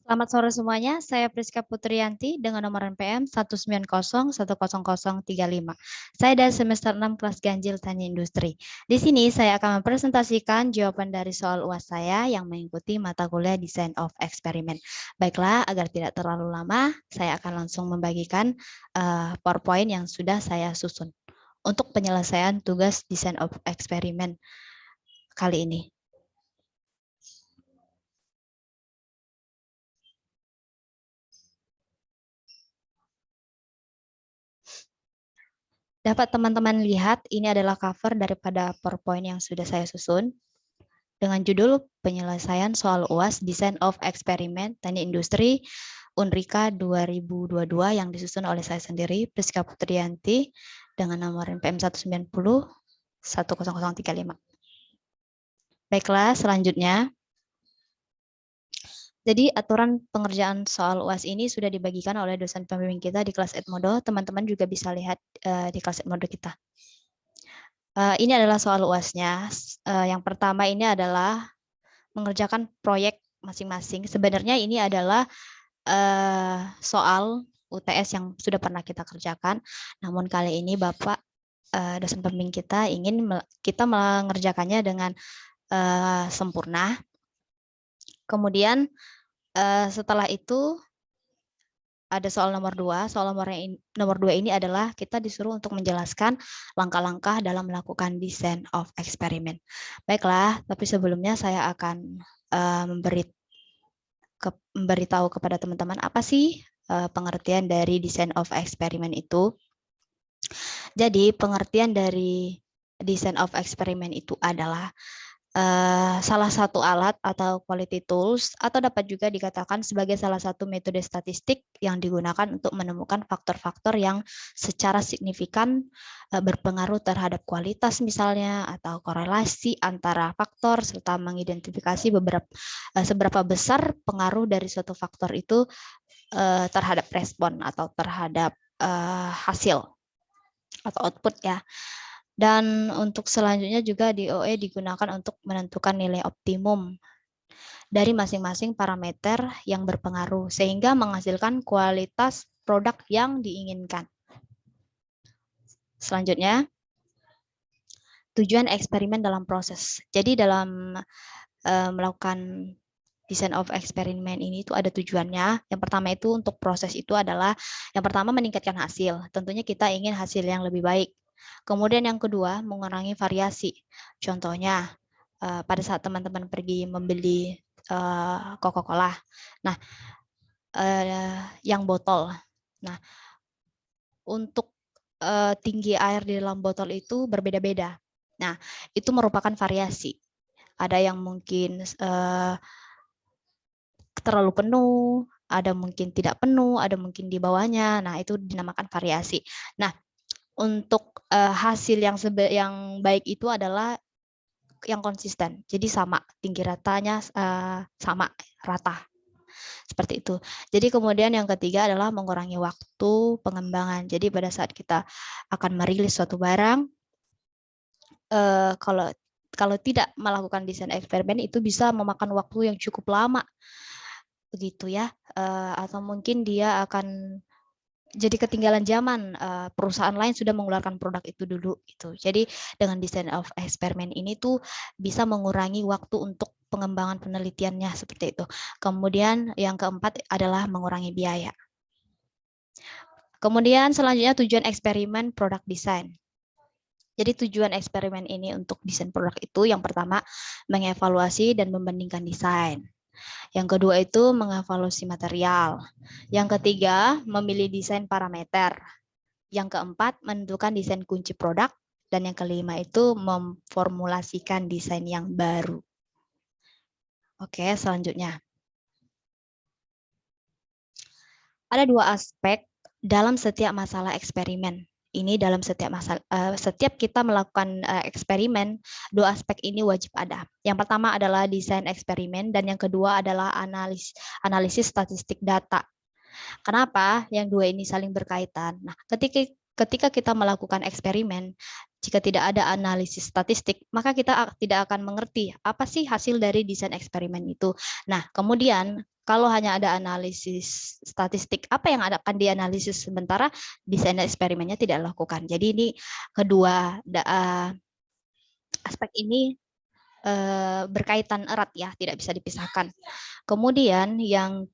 Selamat sore semuanya, saya Priska Putriyanti dengan nomor NPM 190100035. Saya dari semester 6 kelas ganjil Teknik Industri. Di sini saya akan mempresentasikan jawaban dari soal UAS saya yang mengikuti mata kuliah Design of Experiment. Baiklah, agar tidak terlalu lama, saya akan langsung membagikan PowerPoint yang sudah saya susun untuk penyelesaian tugas Design of Experiment kali ini. Dapat teman-teman lihat, ini adalah cover daripada PowerPoint yang sudah saya susun dengan judul penyelesaian soal UAS Design of Experiment Teknik Industri Unrika 2022 yang disusun oleh saya sendiri, Priska Putriyanti, dengan nomor NPM 190100035. Baiklah, selanjutnya. Jadi aturan pengerjaan soal UAS ini sudah dibagikan oleh dosen pembimbing kita di kelas Edmodo. Teman-teman juga bisa lihat di kelas Edmodo kita. Ini adalah soal UAS-nya. Yang pertama ini adalah mengerjakan proyek masing-masing. Sebenarnya ini adalah soal UTS yang sudah pernah kita kerjakan. Namun kali ini Bapak dosen pembimbing kita ingin kita mengerjakannya dengan sempurna. Kemudian setelah itu ada soal nomor 2. Soal nomor 2 ini adalah kita disuruh untuk menjelaskan langkah-langkah dalam melakukan design of experiment. Baiklah, tapi sebelumnya saya akan memberitahu kepada teman-teman apa sih pengertian dari design of experiment itu. Jadi pengertian dari design of experiment itu adalah salah satu alat atau quality tools atau dapat juga dikatakan sebagai salah satu metode statistik yang digunakan untuk menemukan faktor-faktor yang secara signifikan berpengaruh terhadap kualitas misalnya atau korelasi antara faktor serta mengidentifikasi seberapa besar pengaruh dari suatu faktor itu terhadap respon atau terhadap hasil atau output ya. Dan untuk selanjutnya juga DOE digunakan untuk menentukan nilai optimum dari masing-masing parameter yang berpengaruh sehingga menghasilkan kualitas produk yang diinginkan. Selanjutnya, tujuan eksperimen dalam proses. Jadi dalam melakukan design of experiment ini itu ada tujuannya. Yang pertama itu untuk proses itu adalah yang pertama meningkatkan hasil. Tentunya kita ingin hasil yang lebih baik. Kemudian yang kedua, mengurangi variasi. Contohnya, pada saat teman-teman pergi membeli Coca-Cola, nah yang botol. Nah, untuk tinggi air di dalam botol itu berbeda-beda. Nah, itu merupakan variasi. Ada yang mungkin terlalu penuh, ada mungkin tidak penuh, ada mungkin di bawahnya. Nah, itu dinamakan variasi. Nah, untuk hasil yang baik itu adalah yang konsisten. Jadi sama, tinggi ratanya sama, rata. Seperti itu. Jadi kemudian yang ketiga adalah mengurangi waktu pengembangan. Jadi pada saat kita akan merilis suatu barang, kalau tidak melakukan desain eksperimen itu bisa memakan waktu yang cukup lama. Begitu ya. Atau mungkin dia akan jadi ketinggalan zaman, perusahaan lain sudah mengeluarkan produk itu dulu gitu. Jadi dengan design of experiment ini tuh bisa mengurangi waktu untuk pengembangan penelitiannya seperti itu. Kemudian yang keempat adalah mengurangi biaya. Kemudian selanjutnya tujuan eksperimen product design. Jadi tujuan eksperimen ini untuk desain produk itu yang pertama mengevaluasi dan membandingkan desain. Yang kedua itu mengevaluasi material. Yang ketiga, memilih desain parameter. Yang keempat, menentukan desain kunci produk. Dan yang kelima itu memformulasikan desain yang baru. Oke, selanjutnya. Ada dua aspek dalam setiap masalah eksperimen. Ini dalam setiap kita melakukan eksperimen, dua aspek ini wajib ada. Yang pertama adalah desain eksperimen dan yang kedua adalah analisis statistik data. Kenapa? Yang dua ini saling berkaitan. Nah, ketika kita melakukan eksperimen, Jika tidak ada analisis statistik, maka kita tidak akan mengerti apa sih hasil dari desain eksperimen itu. Nah, kemudian kalau hanya ada analisis statistik, apa yang akan dianalisis sementara desain eksperimennya tidak dilakukan. Jadi ini kedua aspek ini berkaitan erat ya, tidak bisa dipisahkan. Kemudian yang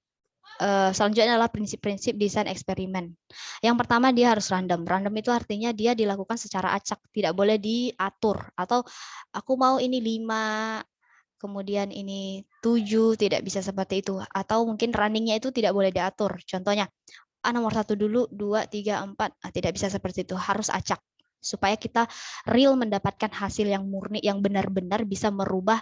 selanjutnya adalah prinsip-prinsip desain eksperimen. Yang pertama, dia harus random. Random itu artinya dia dilakukan secara acak, tidak boleh diatur. Atau aku mau ini 5, kemudian ini 7, tidak bisa seperti itu. Atau mungkin runningnya itu tidak boleh diatur. Contohnya, nomor 1 dulu, 2, 3, 4. Tidak bisa seperti itu, harus acak. Supaya kita real mendapatkan hasil yang murni, yang benar-benar bisa merubah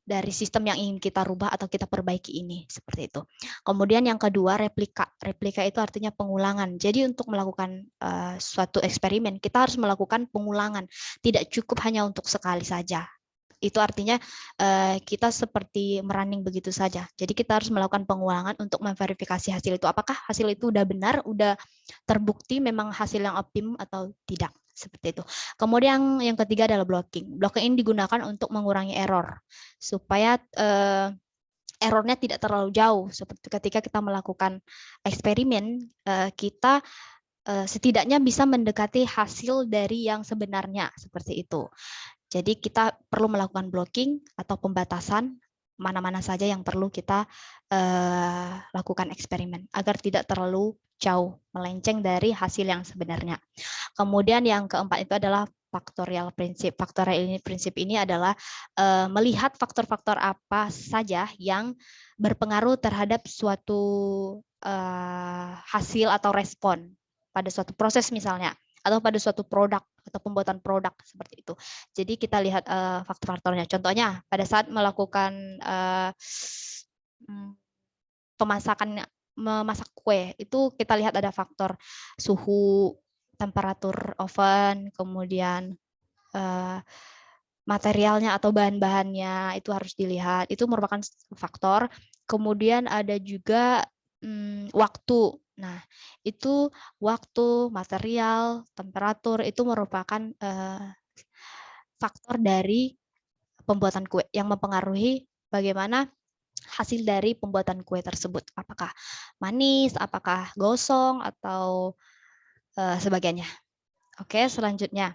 dari sistem yang ingin kita rubah atau kita perbaiki ini, seperti itu. Kemudian yang kedua, replika. Replika itu artinya pengulangan. Jadi untuk melakukan suatu eksperimen, kita harus melakukan pengulangan. Tidak cukup hanya untuk sekali saja. Itu artinya kita seperti merunning begitu saja. Jadi kita harus melakukan pengulangan untuk memverifikasi hasil itu. Apakah hasil itu udah benar, udah terbukti memang hasil yang optimum atau tidak. Seperti itu. Kemudian yang ketiga adalah blocking. Blocking ini digunakan untuk mengurangi error. Supaya errornya tidak terlalu jauh. Seperti ketika kita melakukan eksperimen, kita setidaknya bisa mendekati hasil dari yang sebenarnya. Seperti itu. Jadi kita perlu melakukan blocking atau pembatasan mana-mana saja yang perlu kita lakukan eksperimen agar tidak terlalu jauh melenceng dari hasil yang sebenarnya. Kemudian yang keempat itu adalah faktorial prinsip. Faktorial prinsip ini adalah melihat faktor-faktor apa saja yang berpengaruh terhadap suatu hasil atau respon pada suatu proses misalnya, atau pada suatu produk atau pembuatan produk seperti itu. Jadi kita lihat faktor-faktornya. Contohnya pada saat melakukan pemasakan, memasak kue, itu kita lihat ada faktor suhu, temperatur oven, kemudian materialnya atau bahan-bahannya itu harus dilihat. Itu merupakan faktor. Kemudian ada juga waktu. Nah, itu waktu, material, temperatur itu merupakan faktor dari pembuatan kue yang mempengaruhi bagaimana hasil dari pembuatan kue tersebut. Apakah manis, apakah gosong, atau sebagainya. Oke, selanjutnya.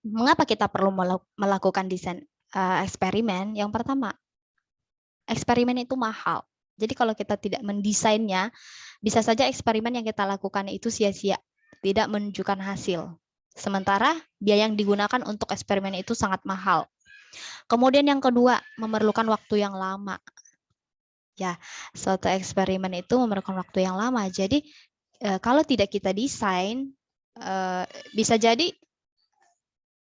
Mengapa kita perlu melakukan desain eksperimen? Yang pertama, eksperimen itu mahal. Jadi kalau kita tidak mendesainnya, bisa saja eksperimen yang kita lakukan itu sia-sia, tidak menunjukkan hasil. Sementara biaya yang digunakan untuk eksperimen itu sangat mahal. Kemudian yang kedua, memerlukan waktu yang lama. Ya, suatu eksperimen itu memerlukan waktu yang lama. Jadi kalau tidak kita desain, bisa jadi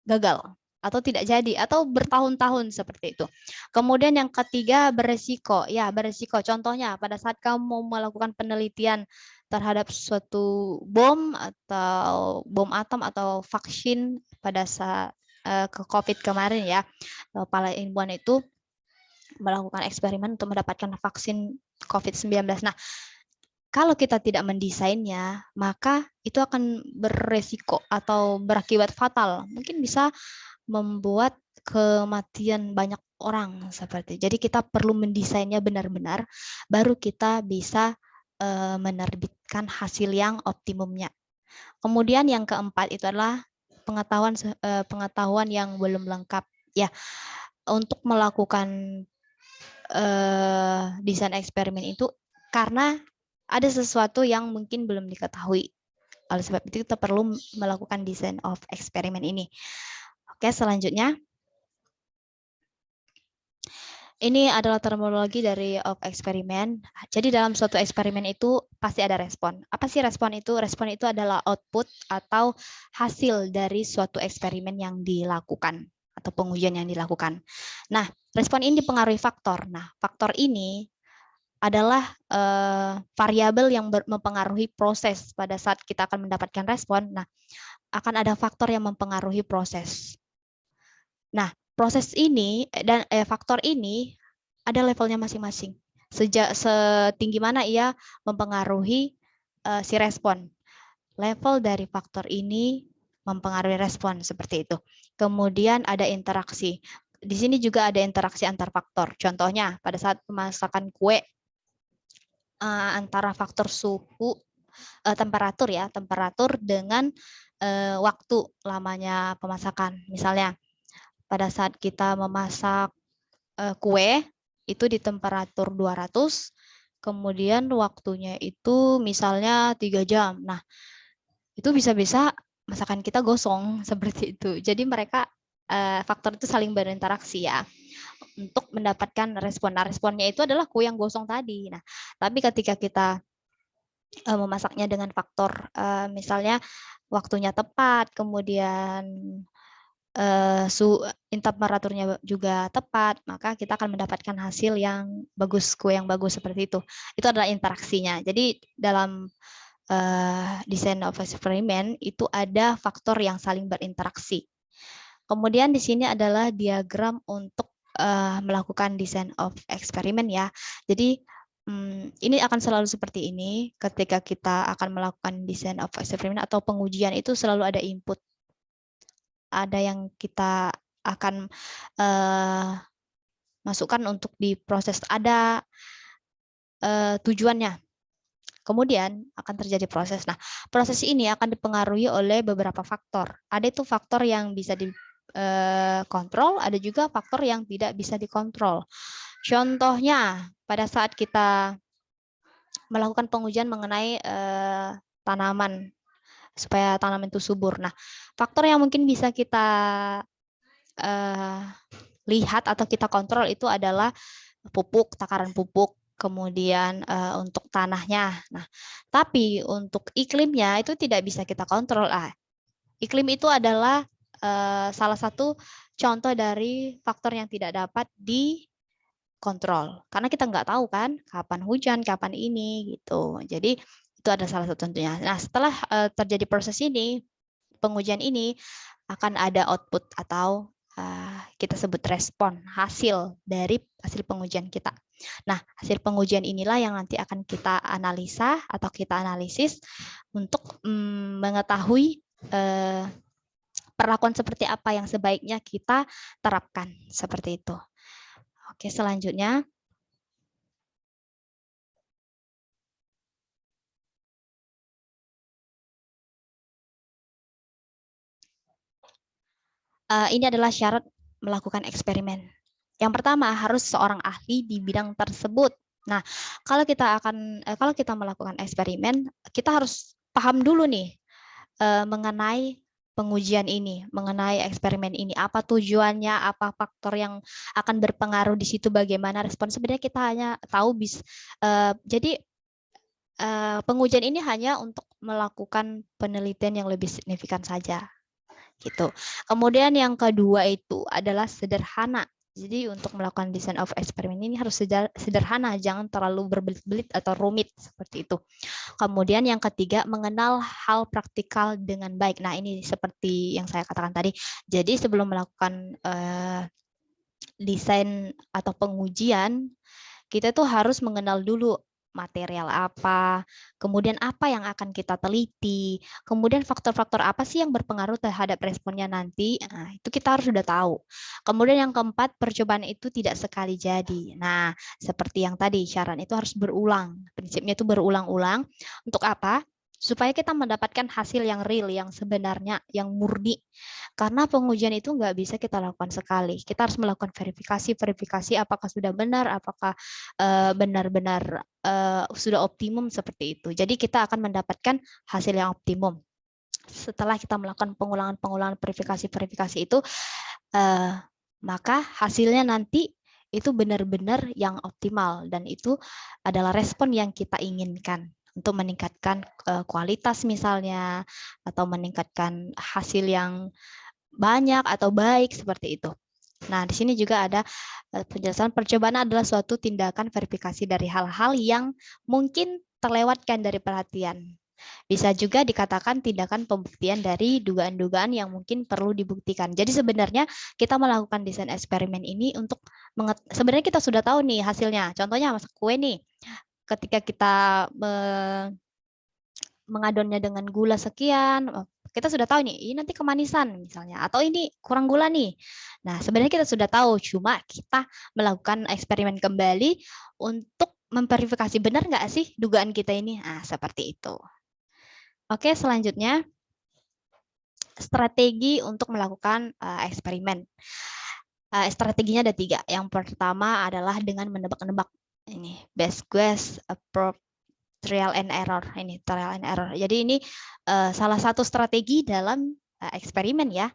gagal atau tidak jadi atau bertahun-tahun seperti itu. Kemudian yang ketiga, beresiko. Ya, beresiko. Contohnya pada saat kamu melakukan penelitian terhadap suatu bom atau bom atom atau vaksin pada saat ke COVID kemarin ya, para ilmuwan itu melakukan eksperimen untuk mendapatkan vaksin COVID-19. Nah, kalau kita tidak mendesainnya, maka itu akan beresiko atau berakibat fatal. Mungkin bisa membuat kematian banyak orang seperti. Jadi kita perlu mendesainnya benar-benar, baru kita bisa menerbitkan hasil yang optimumnya. Kemudian yang keempat itu adalah pengetahuan yang belum lengkap. Ya, untuk melakukan desain eksperimen itu karena ada sesuatu yang mungkin belum diketahui. Oleh sebab itu kita perlu melakukan design of eksperimen ini. Oke, selanjutnya. Ini adalah terminologi dari of eksperimen. Jadi dalam suatu eksperimen itu pasti ada respon. Apa sih respon itu? Respon itu adalah output atau hasil dari suatu eksperimen yang dilakukan atau pengujian yang dilakukan. Nah, respon ini dipengaruhi faktor. Nah, faktor ini adalah variabel yang mempengaruhi proses pada saat kita akan mendapatkan respon. Nah, akan ada faktor yang mempengaruhi proses. Nah, proses ini dan faktor ini ada levelnya masing-masing. Setinggi mana ia mempengaruhi si respon. Level dari faktor ini mempengaruhi respon seperti itu. Kemudian ada interaksi. Di sini juga ada interaksi antar faktor. Contohnya pada saat pemasakan kue antara faktor suhu, temperatur ya, temperatur dengan waktu lamanya pemasakan. Misalnya pada saat kita memasak kue itu di temperatur 200, kemudian waktunya itu misalnya 3 jam. Nah, itu bisa-bisa masakan kita gosong seperti itu. Jadi mereka faktor itu saling berinteraksi ya untuk mendapatkan respon. Nah, responnya itu adalah kue yang gosong tadi. Nah, tapi ketika kita memasaknya dengan faktor misalnya waktunya tepat, kemudian temperaturnya juga tepat, maka kita akan mendapatkan hasil yang bagus, kue yang bagus seperti itu. Itu adalah interaksinya. Jadi dalam design of experiment itu ada faktor yang saling berinteraksi. Kemudian di sini adalah diagram untuk melakukan design of experiment ya. Jadi ini akan selalu seperti ini ketika kita akan melakukan design of experiment atau pengujian, itu selalu ada input. Ada yang kita akan masukkan untuk diproses, ada tujuannya. Kemudian akan terjadi proses. Nah, proses ini akan dipengaruhi oleh beberapa faktor. Ada itu faktor yang bisa dikontrol, ada juga faktor yang tidak bisa dikontrol. Contohnya, pada saat kita melakukan pengujian mengenai tanaman, supaya tanaman itu subur. Nah, faktor yang mungkin bisa kita lihat atau kita kontrol itu adalah pupuk, takaran pupuk, kemudian untuk tanahnya. Nah, tapi untuk iklimnya itu tidak bisa kita kontrol. Iklim itu adalah salah satu contoh dari faktor yang tidak dapat dikontrol. Karena kita nggak tahu kan kapan hujan, kapan ini gitu. Jadi itu ada salah satu contohnya. Nah, setelah terjadi proses ini, pengujian ini akan ada output atau kita sebut respon, hasil dari hasil pengujian kita. Nah, hasil pengujian inilah yang nanti akan kita analisa atau kita analisis untuk mengetahui perlakuan seperti apa yang sebaiknya kita terapkan, seperti itu. Oke, selanjutnya. Ini adalah syarat melakukan eksperimen. Yang pertama, harus seorang ahli di bidang tersebut. Nah, kalau kita melakukan eksperimen, kita harus paham dulu nih mengenai pengujian ini, mengenai eksperimen ini, apa tujuannya, apa faktor yang akan berpengaruh di situ, bagaimana respon. Sebenarnya kita hanya tahu jadi pengujian ini hanya untuk melakukan penelitian yang lebih signifikan saja. Gitu. Kemudian yang kedua itu adalah sederhana. Jadi untuk melakukan design of experiment ini harus sederhana, jangan terlalu berbelit-belit atau rumit seperti itu. Kemudian yang ketiga, mengenal hal praktikal dengan baik. Nah, ini seperti yang saya katakan tadi. Jadi sebelum melakukan desain atau pengujian, kita tuh harus mengenal dulu material apa, kemudian apa yang akan kita teliti, kemudian faktor-faktor apa sih yang berpengaruh terhadap responnya nanti. Nah, itu kita harus sudah tahu. Kemudian yang keempat, percobaan itu tidak sekali jadi. Nah, seperti yang tadi, syarat itu harus berulang. Prinsipnya itu berulang-ulang. Untuk apa? Supaya kita mendapatkan hasil yang real, yang sebenarnya, yang murni. Karena pengujian itu nggak bisa kita lakukan sekali. Kita harus melakukan verifikasi apakah sudah benar, apakah benar-benar sudah optimum seperti itu. Jadi kita akan mendapatkan hasil yang optimum. Setelah kita melakukan pengulangan verifikasi itu, maka hasilnya nanti itu benar-benar yang optimal, dan itu adalah respon yang kita inginkan untuk meningkatkan kualitas misalnya, atau meningkatkan hasil yang banyak atau baik seperti itu. Nah, di sini juga ada penjelasan percobaan adalah suatu tindakan verifikasi dari hal-hal yang mungkin terlewatkan dari perhatian. Bisa juga dikatakan tindakan pembuktian dari dugaan-dugaan yang mungkin perlu dibuktikan. Jadi sebenarnya kita melakukan desain eksperimen ini untuk sebenarnya kita sudah tahu nih hasilnya. Contohnya masak kue nih. Ketika kita mengadonnya dengan gula sekian, kita sudah tahu nih, ini nanti kemanisan misalnya, atau ini kurang gula nih. Nah, sebenarnya kita sudah tahu, cuma kita melakukan eksperimen kembali untuk memverifikasi benar nggak sih dugaan kita ini. Nah, seperti itu. Oke, selanjutnya strategi untuk melakukan eksperimen. Strateginya ada 3. Yang pertama adalah dengan menebak-nebak. Ini best guess, approach, trial and error. Ini trial and error. Jadi ini salah satu strategi dalam eksperimen ya.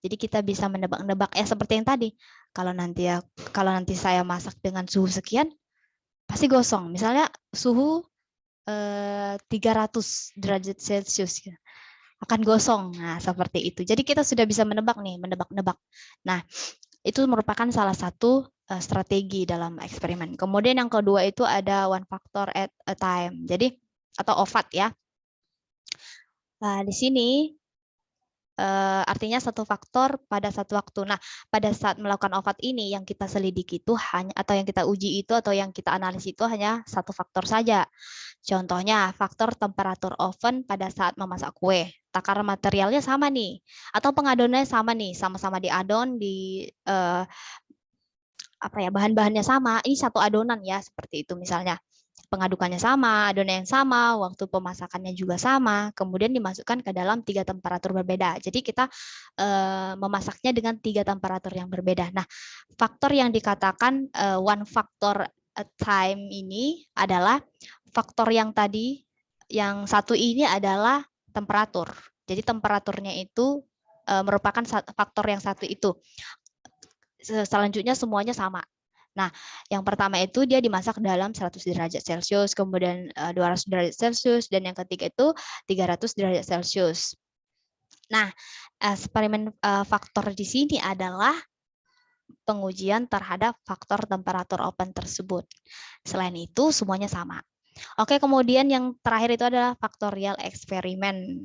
Jadi kita bisa menebak-nebak ya seperti yang tadi. Kalau nanti saya masak dengan suhu sekian, pasti gosong. Misalnya suhu 300 derajat Celcius akan gosong. Nah, seperti itu. Jadi kita sudah bisa menebak nih, menebak-nebak. Nah, itu merupakan salah satu strategi dalam eksperimen. Kemudian yang kedua itu ada one factor at a time. Jadi atau OFAT ya. Nah, di sini artinya satu faktor pada satu waktu. Nah, pada saat melakukan OFAT ini yang kita selidiki itu hanya atau yang kita uji itu atau yang kita analisis itu hanya satu faktor saja. Contohnya faktor temperatur oven pada saat memasak kue. Takaran materialnya sama nih atau pengadonannya sama nih, sama-sama diadon di bahan-bahannya sama. Ini satu adonan ya, seperti itu misalnya. Pengadukannya sama, adonan yang sama, waktu pemasakannya juga sama, kemudian dimasukkan ke dalam 3 temperatur berbeda. Jadi kita memasaknya dengan 3 temperatur yang berbeda. Nah, faktor yang dikatakan one factor a time ini adalah faktor yang tadi, yang satu ini adalah temperatur. Jadi temperaturnya itu merupakan faktor yang satu itu. Selanjutnya semuanya sama. Nah, yang pertama itu dia dimasak dalam 100 derajat Celcius, kemudian 200 derajat Celcius, dan yang ketiga itu 300 derajat Celcius. Nah, eksperimen faktor di sini adalah pengujian terhadap faktor temperatur oven tersebut. Selain itu, semuanya sama. Oke, kemudian yang terakhir itu adalah faktorial eksperimen.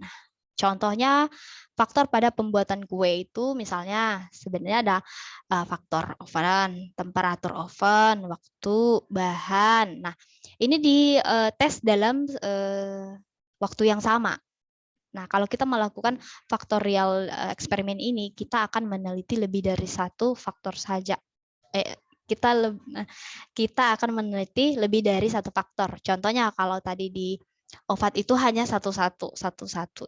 Contohnya faktor pada pembuatan kue itu misalnya sebenarnya ada faktor oven, temperatur oven, waktu, bahan. Nah, ini dites dalam waktu yang sama. Nah, kalau kita melakukan faktorial eksperimen ini, kita akan meneliti lebih dari satu faktor saja. Kita akan meneliti lebih dari satu faktor. Contohnya kalau tadi di OFAT itu hanya satu-satu,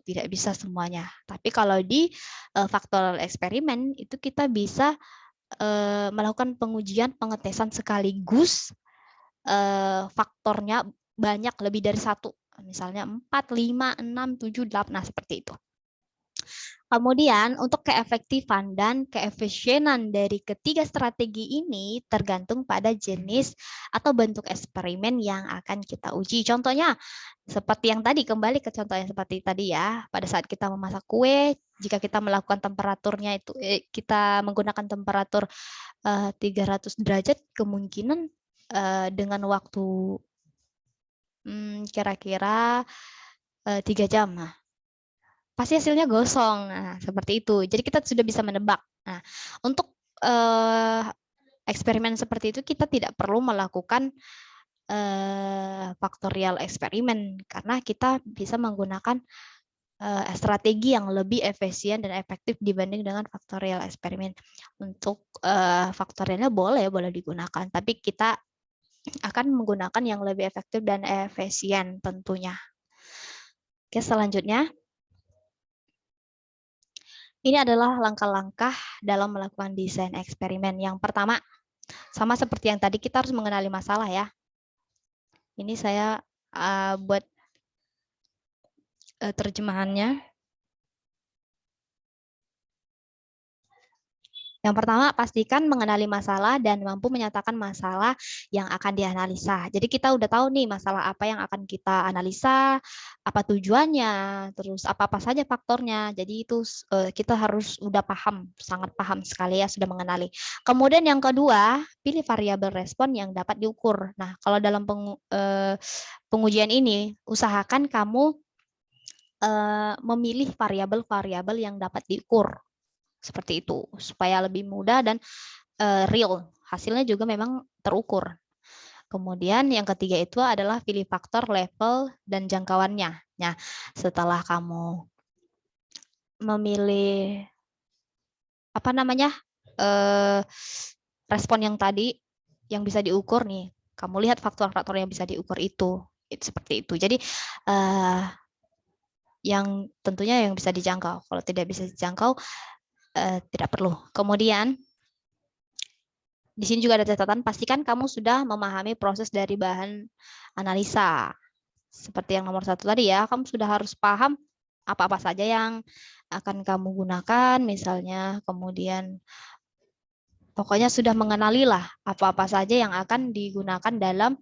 tidak bisa semuanya. Tapi kalau di faktor eksperimen itu kita bisa melakukan pengujian pengetesan sekaligus faktornya banyak lebih dari satu. Misalnya 4, 5, 6, 7, 8, nah seperti itu. Kemudian untuk keefektifan dan keefisienan dari ketiga strategi ini tergantung pada jenis atau bentuk eksperimen yang akan kita uji. Contohnya seperti yang tadi, kembali ke contoh yang seperti tadi ya, pada saat kita memasak kue, jika kita melakukan temperaturnya itu kita menggunakan temperatur 300 derajat, kemungkinan dengan waktu kira-kira 3 jam. Nah, pasti hasilnya gosong. Nah, seperti itu. Jadi kita sudah bisa menebak. Nah, untuk eksperimen seperti itu kita tidak perlu melakukan faktorial eksperimen karena kita bisa menggunakan strategi yang lebih efisien dan efektif dibanding dengan faktorial eksperimen. Untuk faktorialnya boleh digunakan, tapi kita akan menggunakan yang lebih efektif dan efisien tentunya. Oke, selanjutnya. Ini adalah langkah-langkah dalam melakukan desain eksperimen. Yang pertama, sama seperti yang tadi, kita harus mengenali masalah ya. Ini saya buat terjemahannya. Yang pertama, pastikan mengenali masalah dan mampu menyatakan masalah yang akan dianalisa. Jadi kita udah tahu nih masalah apa yang akan kita analisa, apa tujuannya, terus apa-apa saja faktornya. Jadi itu kita harus udah paham, sangat paham sekali ya, sudah mengenali. Kemudian yang kedua, pilih variabel respon yang dapat diukur. Nah, kalau dalam pengujian ini, usahakan kamu memilih variabel-variabel yang dapat diukur. Seperti itu, supaya lebih mudah dan real. Hasilnya juga memang terukur. Kemudian yang ketiga itu adalah pilih faktor, level, dan jangkauannya. Nah, setelah kamu memilih respon yang tadi yang bisa diukur nih, kamu lihat faktor-faktor yang bisa diukur itu seperti itu. Jadi yang tentunya yang bisa dijangkau. Kalau tidak bisa dijangkau, tidak perlu. Kemudian di sini juga ada catatan, pastikan kamu sudah memahami proses dari bahan analisa. Seperti yang nomor 1 tadi ya, kamu sudah harus paham apa-apa saja yang akan kamu gunakan, misalnya, kemudian pokoknya sudah mengenali lah apa-apa saja yang akan digunakan dalam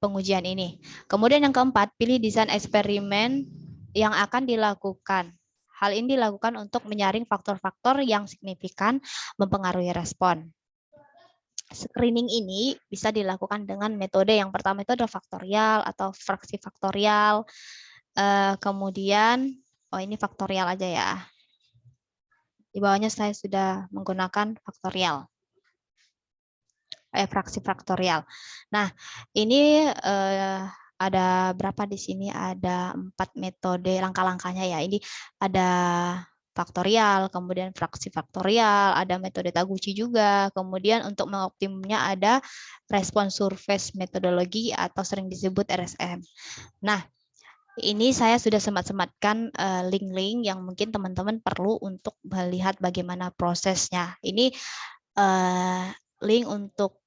pengujian ini. Kemudian yang keempat, pilih desain eksperimen yang akan dilakukan. Hal ini dilakukan untuk menyaring faktor-faktor yang signifikan mempengaruhi respon. Screening ini bisa dilakukan dengan metode yang pertama itu adalah faktorial atau fraksi faktorial. Kemudian, ini faktorial aja ya. Di bawahnya saya sudah menggunakan faktorial. Fraksi faktorial. Nah, ini ada berapa di sini? Ada 4 metode langkah-langkahnya ya. Ini ada faktorial, kemudian fraksi faktorial, ada metode Taguchi juga, kemudian untuk mengoptimumnya ada respon surface metodologi atau sering disebut RSM. Nah, ini saya sudah semat-sematkan link-link yang mungkin teman-teman perlu untuk melihat bagaimana prosesnya. Ini link untuk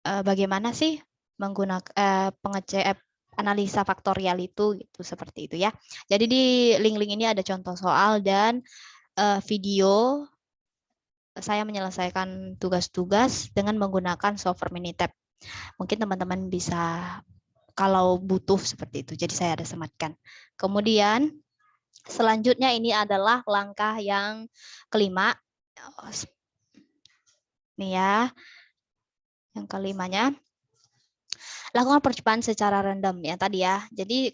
bagaimana sih menggunakan pengecek analisa faktorial itu gitu, seperti itu ya. Jadi di link-link ini ada contoh soal dan video saya menyelesaikan tugas-tugas dengan menggunakan software Minitab. Mungkin teman-teman bisa kalau butuh seperti itu. Jadi saya ada sematkan. Kemudian selanjutnya ini adalah langkah yang kelima. Nih ya. Yang kelimanya, lakukan percobaan secara random ya tadi ya. Jadi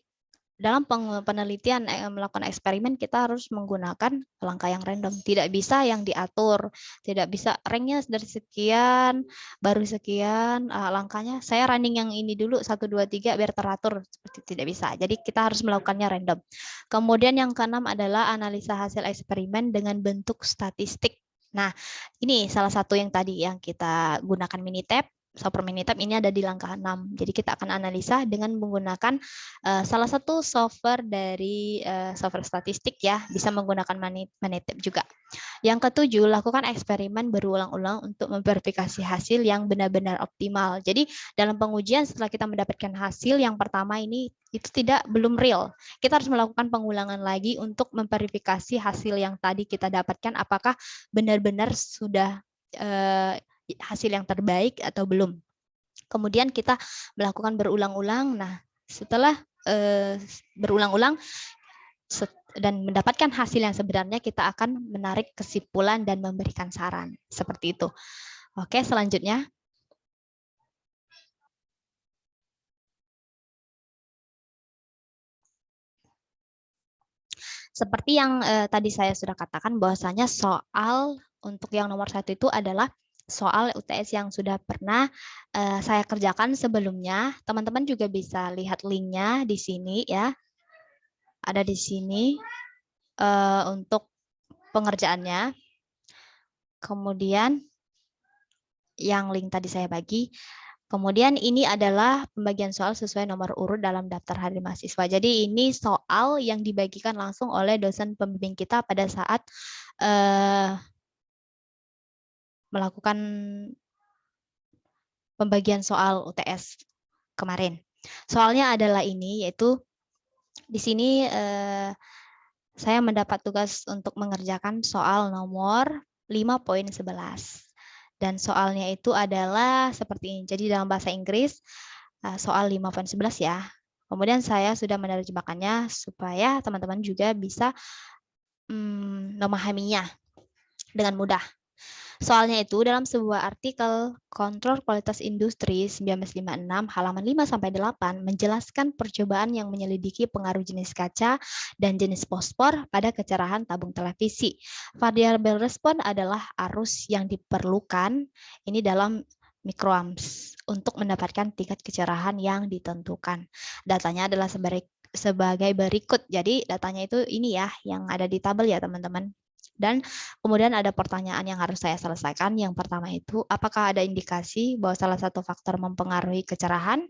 dalam penelitian melakukan eksperimen kita harus menggunakan langkah yang random. Tidak bisa yang diatur, tidak bisa ranknya dari sekian, baru sekian langkahnya. Saya running yang ini dulu 1, 2, 3 biar teratur, seperti tidak bisa. Jadi kita harus melakukannya random. Kemudian yang keenam adalah analisa hasil eksperimen dengan bentuk statistik. Nah, ini salah satu yang tadi yang kita gunakan Minitab. Software Minitab ini ada di langkah 6. Jadi kita akan analisa dengan menggunakan salah satu software dari software statistik ya, bisa menggunakan Minitab juga. Yang ketujuh, lakukan eksperimen berulang-ulang untuk memverifikasi hasil yang benar-benar optimal. Jadi dalam pengujian setelah kita mendapatkan hasil yang pertama ini itu belum real. Kita harus melakukan pengulangan lagi untuk memverifikasi hasil yang tadi kita dapatkan apakah benar-benar sudah hasil yang terbaik atau belum. Kemudian kita melakukan berulang-ulang. Nah, setelah berulang-ulang dan mendapatkan hasil yang sebenarnya, kita akan menarik kesimpulan dan memberikan saran. Seperti itu. Oke, selanjutnya. Seperti yang tadi saya sudah katakan, bahwasanya soal untuk yang nomor 1 itu adalah soal UTS yang sudah pernah saya kerjakan sebelumnya. Teman-teman juga bisa lihat linknya di sini ya. Ada di sini untuk pengerjaannya. Kemudian yang link tadi saya bagi. Kemudian ini adalah pembagian soal sesuai nomor urut dalam daftar hadir mahasiswa. Jadi ini soal yang dibagikan langsung oleh dosen pembimbing kita pada saat melakukan pembagian soal UTS kemarin. Soalnya adalah ini, yaitu di sini saya mendapat tugas untuk mengerjakan soal nomor 5.11. Dan soalnya itu adalah seperti ini. Jadi dalam bahasa Inggris, soal 5.11 ya. Kemudian saya sudah menerjemahkannya supaya teman-teman juga bisa memahaminya dengan mudah. Soalnya itu dalam sebuah artikel Kontrol Kualitas Industri 1956 halaman 5-8 menjelaskan percobaan yang menyelidiki pengaruh jenis kaca dan jenis fosfor pada kecerahan tabung televisi. Variabel respon adalah arus yang diperlukan ini dalam mikroamps untuk mendapatkan tingkat kecerahan yang ditentukan. Datanya adalah sebagai berikut. Jadi datanya itu ini ya yang ada di tabel ya teman-teman. Dan kemudian ada pertanyaan yang harus saya selesaikan. Yang pertama itu, apakah ada indikasi bahwa salah satu faktor mempengaruhi kecerahan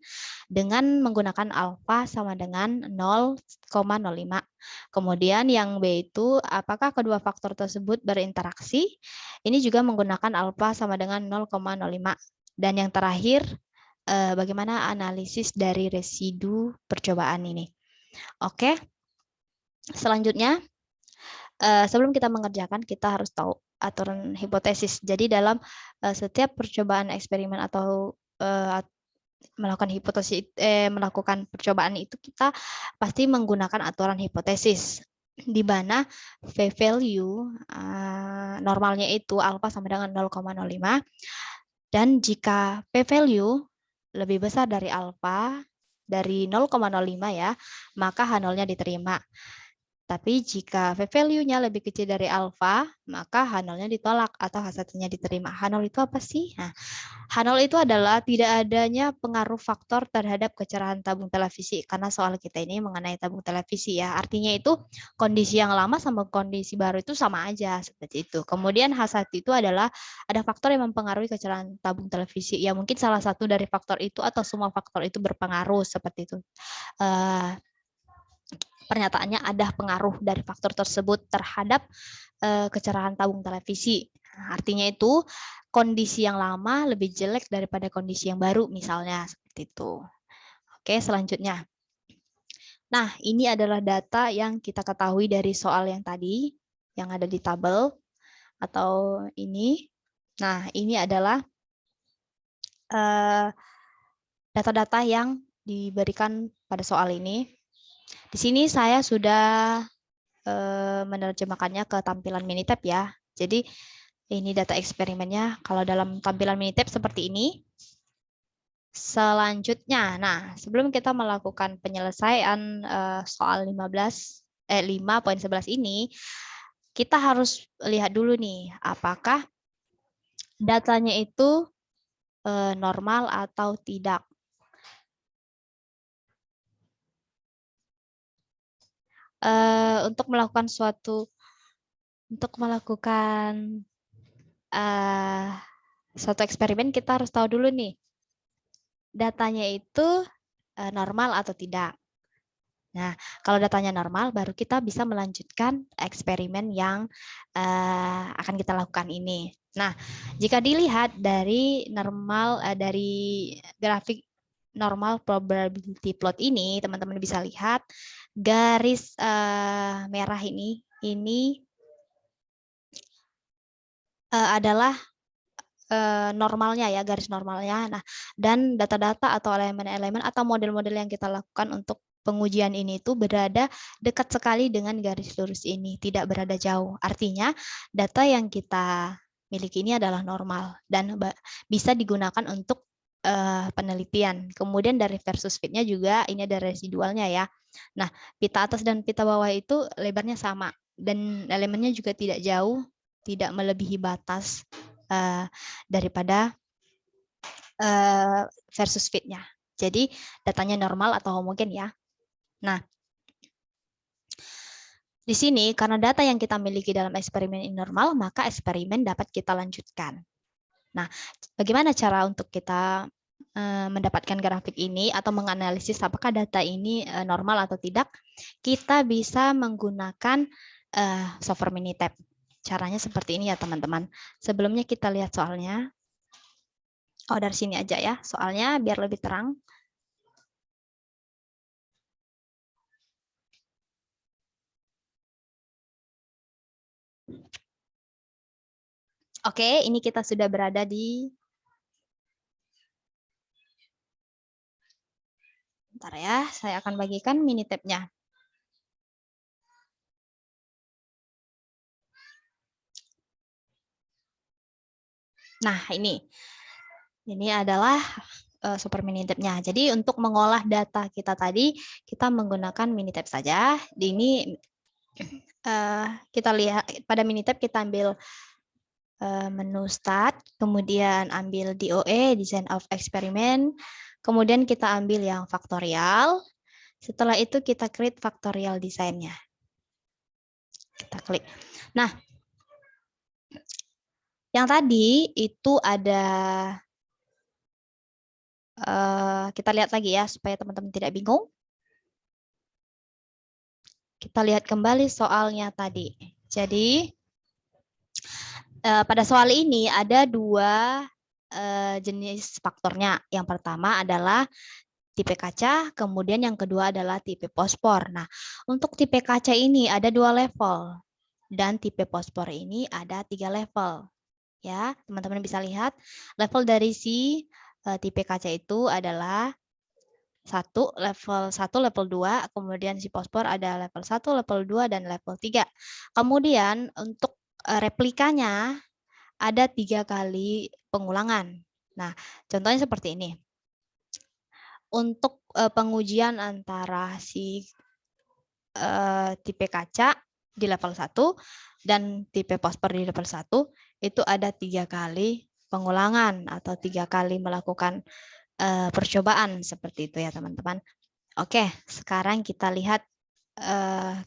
dengan menggunakan alfa sama dengan 0,05. Kemudian yang B itu, apakah kedua faktor tersebut berinteraksi? Ini juga menggunakan alfa sama dengan 0,05. Dan yang terakhir, bagaimana analisis dari residu percobaan ini. Oke, selanjutnya, sebelum kita mengerjakan, kita harus tahu aturan hipotesis. Jadi dalam setiap percobaan eksperimen atau melakukan percobaan itu kita pasti menggunakan aturan hipotesis di mana V value normalnya itu alfa sama dengan 0,05 dan jika P value lebih besar dari alfa dari 0,05 ya, maka H0-nya diterima. Tapi jika V value-nya lebih kecil dari alfa, maka H0-nya ditolak atau H1-nya diterima. H0 itu apa sih? Nah, H0 itu adalah tidak adanya pengaruh faktor terhadap kecerahan tabung televisi. Karena soal kita ini mengenai tabung televisi ya. Artinya itu kondisi yang lama sama kondisi baru itu sama aja. Seperti itu. Kemudian H1 itu adalah ada faktor yang mempengaruhi kecerahan tabung televisi. Ya mungkin salah satu dari faktor itu atau semua faktor itu berpengaruh. Seperti itu. Pernyataannya ada pengaruh dari faktor tersebut terhadap kecerahan tabung televisi. Nah, artinya itu kondisi yang lama lebih jelek daripada kondisi yang baru misalnya seperti itu. Oke, selanjutnya. Nah, ini adalah data yang kita ketahui dari soal yang tadi yang ada di tabel atau ini. Nah, ini adalah data-data yang diberikan pada soal ini. Di sini saya sudah menerjemahkannya ke tampilan Minitab ya. Jadi ini data eksperimennya. Kalau dalam tampilan Minitab seperti ini. Selanjutnya, nah sebelum kita melakukan penyelesaian soal 5.11 ini, kita harus lihat dulu nih, apakah datanya itu normal atau tidak. Untuk melakukan suatu eksperimen kita harus tahu dulu nih datanya itu normal atau tidak. Nah, kalau datanya normal, baru kita bisa melanjutkan eksperimen yang akan kita lakukan ini. Nah, jika dilihat dari dari grafik normal probability plot ini, teman-teman bisa lihat garis merah ini adalah normalnya ya, garis normalnya. Nah, dan data-data atau elemen-elemen atau model-model yang kita lakukan untuk pengujian ini itu berada dekat sekali dengan garis lurus ini, tidak berada jauh. Artinya, data yang kita miliki ini adalah normal dan bisa digunakan untuk penelitian. Kemudian dari versus fit-nya juga ini ada residualnya ya. Nah, pita atas dan pita bawah itu lebarnya sama dan elemennya juga tidak jauh, tidak melebihi batas daripada versus fit-nya. Jadi datanya normal atau homogen ya. Nah, di sini karena data yang kita miliki dalam eksperimen ini normal, maka eksperimen dapat kita lanjutkan. Nah, bagaimana cara untuk kita mendapatkan grafik ini atau menganalisis apakah data ini normal atau tidak? Kita bisa menggunakan software Minitab. Caranya seperti ini ya teman-teman. Sebelumnya kita lihat soalnya. Oh, dari sini aja ya, soalnya biar lebih terang. Oke, ini kita sudah berada di... Bentar ya, saya akan bagikan Minitab-nya. Nah, ini adalah super Minitab-nya. Jadi untuk mengolah data kita tadi, kita menggunakan Minitab saja. Di ini kita lihat pada Minitab kita ambil menu Start, kemudian ambil DOE, Design of Experiment, kemudian kita ambil yang faktorial. Setelah itu kita create faktorial desainnya. Kita klik. Nah, yang tadi itu ada, kita lihat lagi ya supaya teman-teman tidak bingung. Kita lihat kembali soalnya tadi. Jadi pada soal ini ada dua jenis faktornya. Yang pertama adalah tipe kaca, kemudian yang kedua adalah tipe fosfor. Nah, untuk tipe kaca ini ada 2 level dan tipe fosfor ini ada 3 level. Ya, teman-teman bisa lihat level dari si tipe kaca itu adalah level 1, level 2, kemudian si fosfor ada level 1, level 2, dan level 3. Kemudian untuk replikanya ada 3 kali pengulangan. Nah, contohnya seperti ini. Untuk pengujian antara si tipe kaca di level 1 dan tipe fosfor di level 1 itu ada 3 kali pengulangan atau 3 kali melakukan percobaan seperti itu ya teman-teman. Oke, sekarang kita lihat,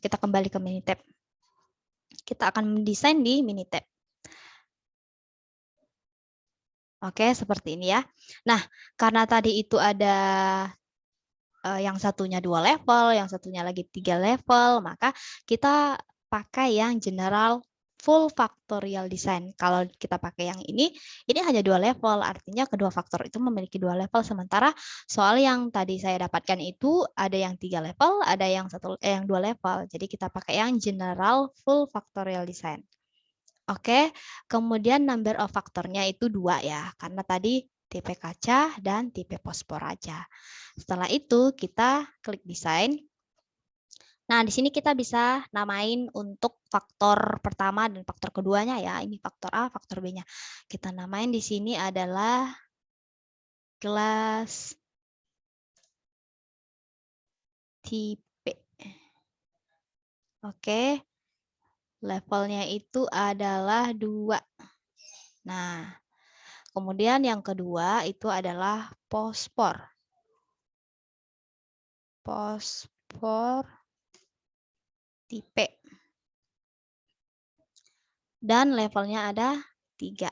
kita kembali ke Minitab. Kita akan mendesain di Minitab. Oke, seperti ini ya. Nah, karena tadi itu ada yang satunya 2 level, yang satunya lagi 3 level, maka kita pakai yang general full factorial design. Kalau kita pakai yang ini hanya 2 level, artinya kedua faktor itu memiliki 2 level, sementara soal yang tadi saya dapatkan itu ada yang 3 level, ada yang 2 level. Jadi kita pakai yang general full factorial design. Oke, kemudian number of faktornya itu 2 ya, karena tadi tipe kaca dan tipe fosfor aja. Setelah itu kita klik desain. Nah, di sini kita bisa namain untuk faktor pertama dan faktor keduanya ya. Ini faktor A, faktor B-nya. Kita namain di sini adalah kelas tipe. Oke. Levelnya itu adalah 2. Nah, kemudian yang kedua itu adalah fosfor. Fosfor tipe. Dan levelnya ada 3.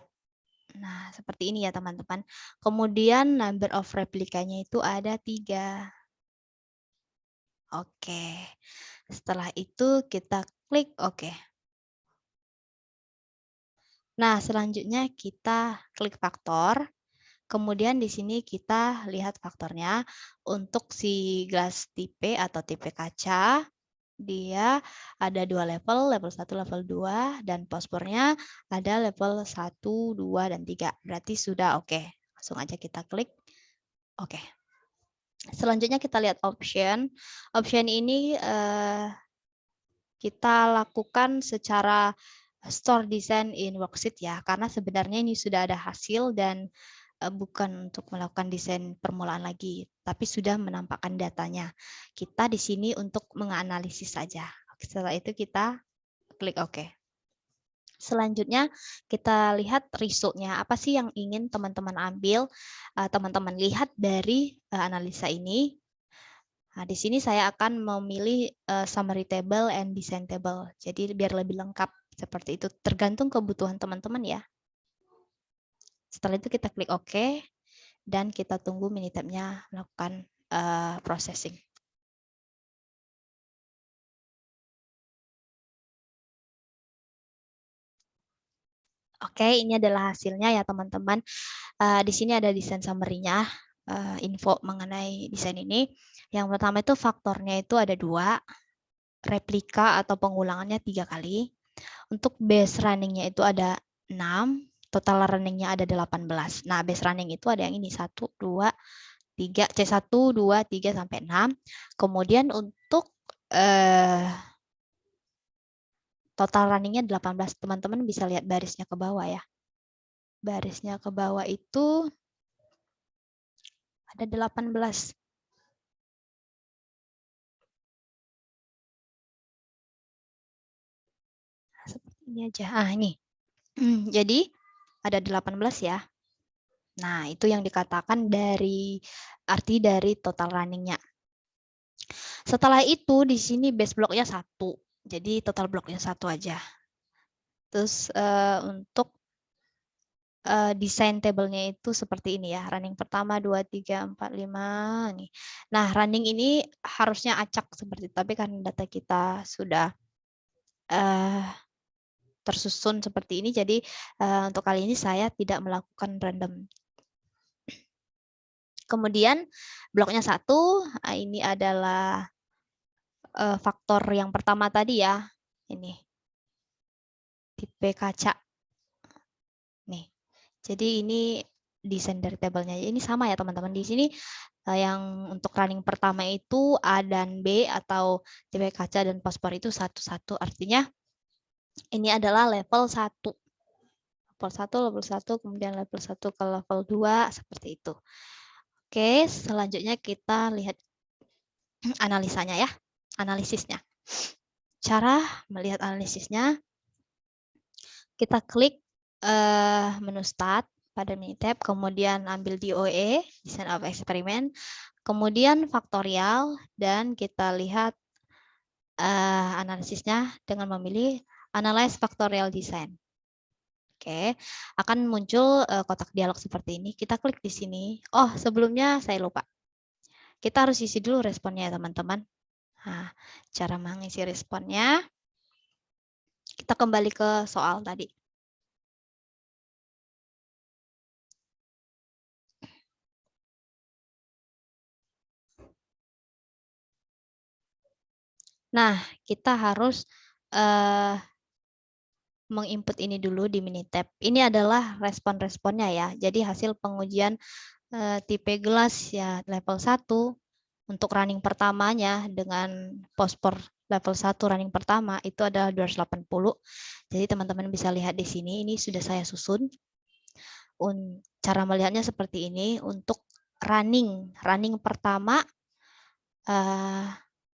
Nah, seperti ini ya teman-teman. Kemudian number of replikanya itu ada 3. Oke. Setelah itu kita klik oke. Nah, selanjutnya kita klik faktor. Kemudian di sini kita lihat faktornya. Untuk si gelas tipe atau tipe kaca, dia ada 2 level, level 1, level 2, dan fosfornya ada level 1, 2, dan 3. Berarti sudah oke. Langsung aja kita klik oke. Selanjutnya kita lihat option. Option ini kita lakukan secara store design in worksheet ya, karena sebenarnya ini sudah ada hasil dan bukan untuk melakukan desain permulaan lagi, tapi sudah menampakkan datanya. Kita di sini untuk menganalisis saja. Setelah itu kita klik OK. Selanjutnya kita lihat resultnya. Apa sih yang ingin teman-teman ambil, teman-teman lihat dari analisa ini. Nah, di sini saya akan memilih summary table and design table. Jadi biar lebih lengkap seperti itu. Tergantung kebutuhan teman-teman ya. Setelah itu kita klik OK dan kita tunggu Minitab-nya melakukan processing. Oke, ini adalah hasilnya ya teman-teman. Di sini ada desain summary-nya, info mengenai desain ini. Yang pertama itu faktornya itu ada 2, replika atau pengulangannya 3 kali. Untuk base running-nya itu ada 6, total running-nya ada 18. Nah, base running itu ada yang ini 1, 2, 3, C1, 2, 3, sampai 6. Kemudian untuk total running-nya 18. Teman-teman bisa lihat barisnya ke bawah ya. barisnya ke bawah itu ada 18. Seperti ini aja. Ini. Jadi ada 18 ya. Nah, itu yang dikatakan dari arti dari total runningnya. Setelah itu di sini base blocknya 1. Jadi total blocknya 1 aja. Terus untuk desain tabelnya itu seperti ini ya. Running pertama 2, 3, 4, 5 nih. Nah, running ini harusnya acak seperti itu, tapi karena data kita sudah tersusun seperti ini, jadi untuk kali ini saya tidak melakukan random. Kemudian bloknya 1, ini adalah faktor yang pertama tadi ya. Ini tipe kaca. Nih. Jadi ini desain dari tabelnya. Ini sama ya teman-teman. Di sini yang untuk running pertama itu A dan B atau tipe kaca dan fosfor itu satu-satu. Artinya ini adalah level 1. Level 1, kemudian level 1 ke level 2 seperti itu. Oke, selanjutnya kita lihat analisanya ya. Analisisnya. Cara melihat analisisnya, kita klik menu start pada Minitab, kemudian ambil DOE, Design of Experiment, kemudian faktorial, dan kita lihat analisisnya dengan memilih Analyze Factorial Design. Oke, akan muncul kotak dialog seperti ini. Kita klik di sini. Oh, sebelumnya saya lupa. Kita harus isi dulu responnya ya teman-teman. Nah, cara mengisi responnya, kita kembali ke soal tadi. Nah, kita harus menginput ini dulu di Minitab. Ini adalah respon-responnya ya. Jadi hasil pengujian tipe gelas ya level 1 untuk running pertamanya dengan fosfor level 1 running pertama itu adalah 280. Jadi teman-teman bisa lihat di sini, ini sudah saya susun. Cara melihatnya seperti ini. Untuk running pertama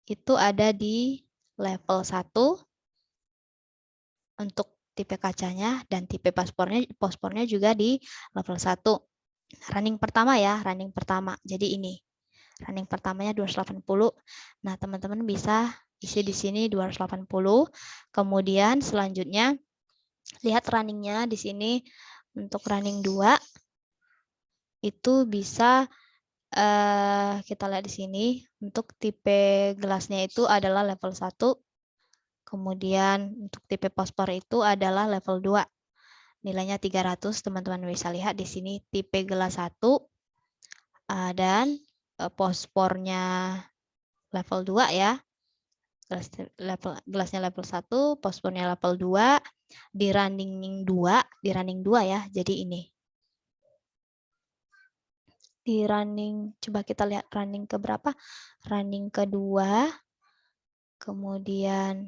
itu ada di level 1 untuk tipe kacanya, dan tipe fosfornya juga di level 1. Running pertama ya, running pertama. Jadi ini. Running pertamanya 280. Nah, teman-teman bisa isi di sini 280. Kemudian selanjutnya lihat runningnya di sini. Untuk running 2 itu bisa kita lihat di sini. Untuk tipe gelasnya itu adalah level 1. Kemudian untuk tipe fosfor itu adalah level 2. Nilainya 300, teman-teman bisa lihat di sini tipe gelas 1 dan fosfornya level 2 ya. Gelasnya level 1, fosfornya level 2, di running 2 ya. Jadi ini. Di running, coba kita lihat running ke berapa? Running kedua. Kemudian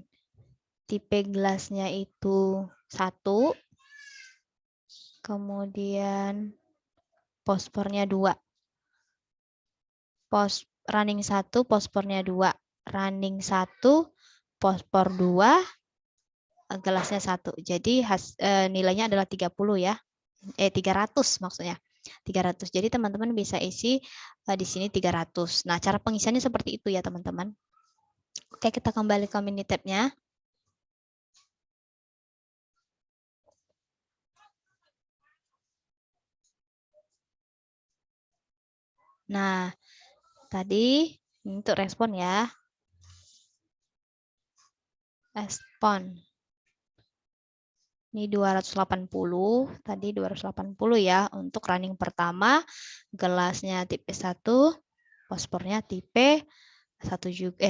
tipe gelasnya itu 1. Kemudian fosfornya 2. Running 1, fosfornya 2. Running 1, fosfor 2, gelasnya 1. Jadi nilainya adalah 30 ya. 300 maksudnya. 300. Jadi teman-teman bisa isi di sini 300. Nah, cara pengisiannya seperti itu ya, teman-teman. Oke, kita kembali ke Minitab-nya. Nah, tadi untuk respon ya. Respon. Ini 280, tadi 280 ya untuk running pertama, gelasnya tipe 1, fosfornya tipe 1 juga.